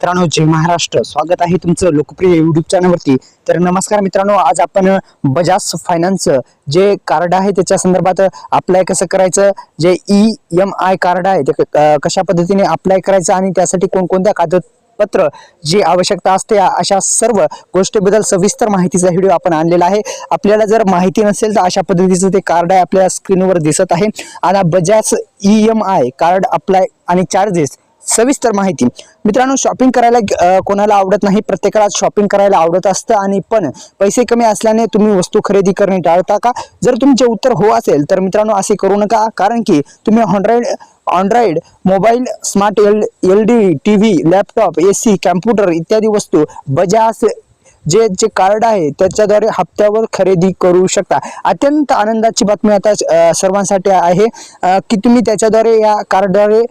मित्रांनो, जय महाराष्ट्र. स्वागत आहे तुमचं लोकप्रिय युट्यूब चॅनलवरती. तर नमस्कार मित्रांनो, आज आपण बजाज फायनान्स जे कार्ड आहे त्याच्या संदर्भात अप्लाय कसं करायचं, जे EMI कार्ड आहे ते कशा पद्धतीने अप्लाय करायचं आणि त्यासाठी कोणकोणत्या कागदपत्र जी आवश्यकता असते अशा सर्व गोष्टीबद्दल सविस्तर माहितीचा व्हिडिओ आपण आणलेला आहे. आपल्याला जर माहिती नसेल तर अशा पद्धतीचं ते कार्ड आहे आपल्या स्क्रीनवर दिसत आहे. आणि बजाज EMI कार्ड अप्लाय आणि चार्जेस सविस्तर माहिती. मित्रांनो, शॉपिंग करायला कोणाला आवडत नाही, प्रत्येकाला शॉपिंग करायला आवडत असतं. आणि पण पैसे कमी असल्याने तुम्ही वस्तू खरेदी करणे टाळता का? जर तुमचे उत्तर हो असेल तर मित्रांनो असे करू नका, कारण की तुम्ही Android mobile, smart LED TV, laptop, AC, computer इत्यादी वस्तू बजाज जे कार्ड आहे त्याच्याद्वारे हप्त्यावर खरेदी करू शकता. अत्यंत आनंदाची बातमी आता सर्वांसाठी आहे की तुम्ही त्याच्याद्वारे या कार्डद्वारे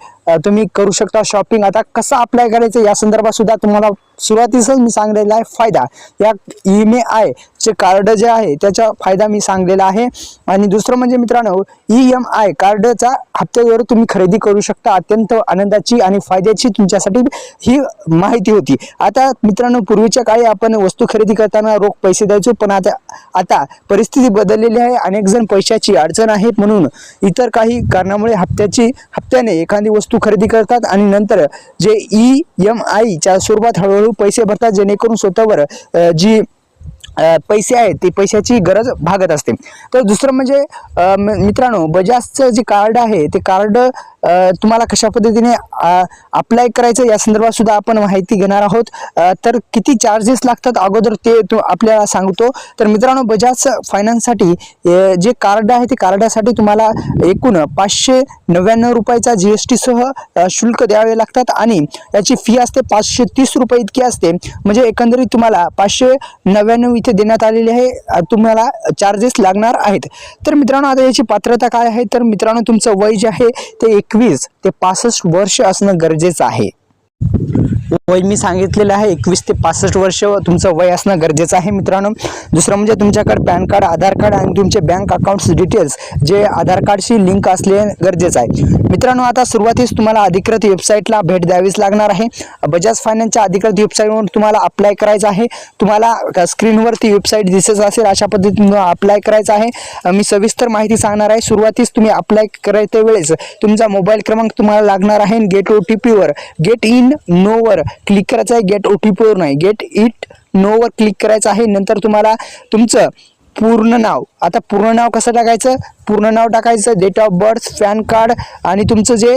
तुम्ही करू शकता शॉपिंग. आता कसं अप्लाय करायचं या संदर्भात सुद्धा तुम्हाला सुरुवातीसच मी सांगितलेला आहे. फायदा या EMI चे कार्ड जे आहे त्याचा फायदा मी सांगलेला आहे. आणि दुसरं म्हणजे मित्रांनो, EMI कार्डचा हप्त्यावर तुम्ही खरेदी करू शकता. अत्यंत आनंदाची आणि फायद्याची तुमच्यासाठी ही माहिती होती. आता मित्रांनो, पूर्वीच्या काळी आपण वस्तू खरेदी करताना रोख पैसे द्यायचो, पण आता परिस्थिती बदललेली आहे. अनेक जण पैशाची अडचण आहे म्हणून इतर काही कारणामुळे हप्त्याने एखादी वस्तू खरेदी करतात आणि नंतर जे EMI च्या स्वरूपात हळूहळू पैसे भरतात, जेणेकरून स्वतःवर जी पैसे आहेत ते पैशाची गरज भागत असते. तर दुसरं म्हणजे मित्रांनो, बजाजचं जे कार्ड आहे ते कार्ड तुम्हाला कशा पद्धतीने अप्लाय करायचं या संदर्भात सुद्धा आपण माहिती घेणार आहोत. तर किती चार्जेस लागतात अगोदर ते आपल्याला सांगतो. तर मित्रांनो, बजाज फायनान्ससाठी जे कार्ड आहे ते कार्डासाठी तुम्हाला एकूण 599 रुपयाचा GST सह शुल्क द्यावे लागतात आणि याची फी असते 530 रुपये इतकी असते. म्हणजे एकंदरीत तुम्हाला 599 इथे देण्यात आलेली आहे, तुम्हाला चार्जेस लागणार आहेत. तर मित्रांनो, आता याची पात्रता काय आहे, तर मित्रांनो तुमचं वय जे आहे ते 21 ते 65 वर्ष असणं गरजेचं आहे. वय मी सांगितलेलं आहे 21 ते 65 वर्ष तुमचं वय असणं गरजेचं आहे मित्रांनो. दुसरं म्हणजे तुमच्याकडे पॅन कार्ड, आधार कार्ड आणि तुमचे बँक अकाउंट्स डिटेल्स जे आधार कार्डशी लिंक असले गरजेचं आहे. मित्रांनो, आता सुरुवातीस तुम्हाला अधिकृत वेबसाईटला भेट द्यावीच लागणार आहे. बजाज फायनान्सच्या अधिकृत वेबसाईटवर तुम्हाला अप्लाय करायचं आहे. तुम्हाला स्क्रीनवरती वेबसाईट दिसत असेल, अशा पद्धतीने अप्लाय करायचं आहे. मी सविस्तर माहिती सांगणार आहे. सुरुवातीस तुम्ही अप्लाय करायच्या वेळेस तुमचा मोबाईल क्रमांक तुम्हाला लागणार आहे. गेट OTP वर गेट इन नो वर क्लिक करायचं आहे. गेट OTP वर नाही, गेट इट नो वर क्लिक करायचं आहे. नंतर तुम्हाला तुमचं पूर्ण नाव, आता पूर्ण नाव कसं टाकायचं, पूर्ण नाव टाकायचं, date of birth, PAN card आणि तुमचं जे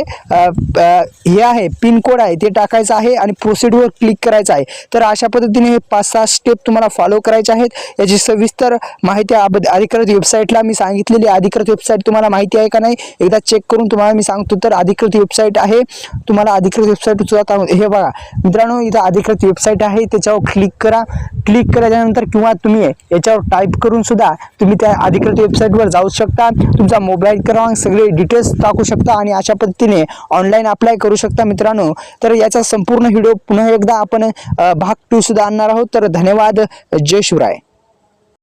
हे आहे पिन कोड आहे ते टाकायचं आहे आणि प्रोसीडवर क्लिक करायचं आहे. तर अशा पद्धतीने हे 5-6 स्टेप तुम्हाला फॉलो करायचे आहेत. याची सविस्तर माहिती अधिकृत वेबसाईटला मी सांगितलेली. अधिकृत वेबसाईट तुम्हाला माहिती आहे का नाही एकदा चेक करून तुम्हाला मी सांगतो. तर अधिकृत वेबसाईट आहे, तुम्हाला अधिकृत वेबसाईट सुद्धा हे बघा मित्रांनो, इथं अधिकृत वेबसाईट आहे, त्याच्यावर क्लिक करा. क्लिक केल्यानंतर किंवा तुम्ही याच्यावर टाईप करून सुद्धा तुम्ही त्या अधिकृत वेबसाईटवर जाऊ शकता. तुमचा मोबाईल क्रमांक सगळे डिटेल्स टाकू शकता आणि अशा पद्धतीने ऑनलाईन अप्लाय करू शकता मित्रांनो. तर याचा संपूर्ण व्हिडिओ पुन्हा एकदा आपण भाग 2 सुद्धा आणणार आहोत. तर धन्यवाद. जय शिवराय.